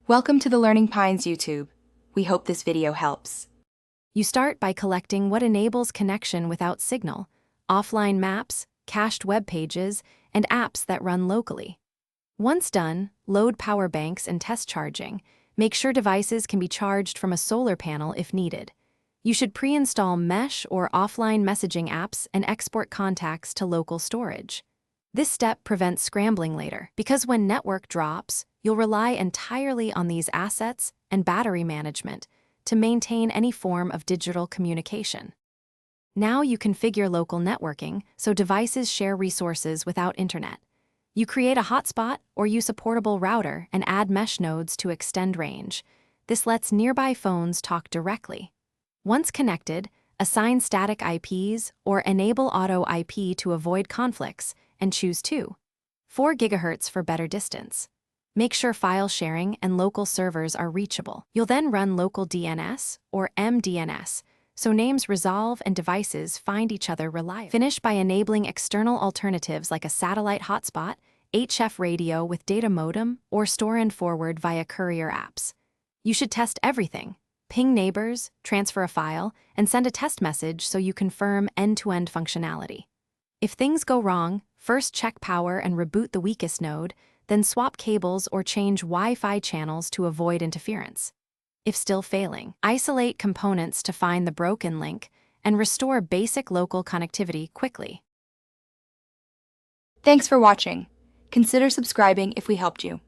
Welcome to the Learning Pines YouTube. We hope this video helps. You start by collecting what enables connection without signal, offline maps, cached web pages, and apps that run locally. Once done, load power banks and test charging. Make sure devices can be charged from a solar panel if needed. You should pre-install mesh or offline messaging apps and export contacts to local storage. This step prevents scrambling later, because when network drops, you'll rely entirely on these assets and battery management to maintain any form of digital communication. Now you configure local networking so devices share resources without internet. You create a hotspot or use a portable router and add mesh nodes to extend range. This lets nearby phones talk directly. Once connected, assign static IPs or enable auto IP to avoid conflicts and choose 4 GHz for better distance. Make sure file sharing and local servers are reachable. You'll then run local DNS or MDNS, so names resolve and devices find each other reliably. Finish by enabling external alternatives like a satellite hotspot, HF radio with data modem, or store and forward via courier apps. You should test everything. Ping neighbors, transfer a file, and send a test message so you confirm end-to-end functionality. If things go wrong, first check power and reboot the weakest node, then swap cables or change Wi-Fi channels to avoid interference. If still failing, isolate components to find the broken link and restore basic local connectivity quickly. Thanks for watching. Consider subscribing if we helped you.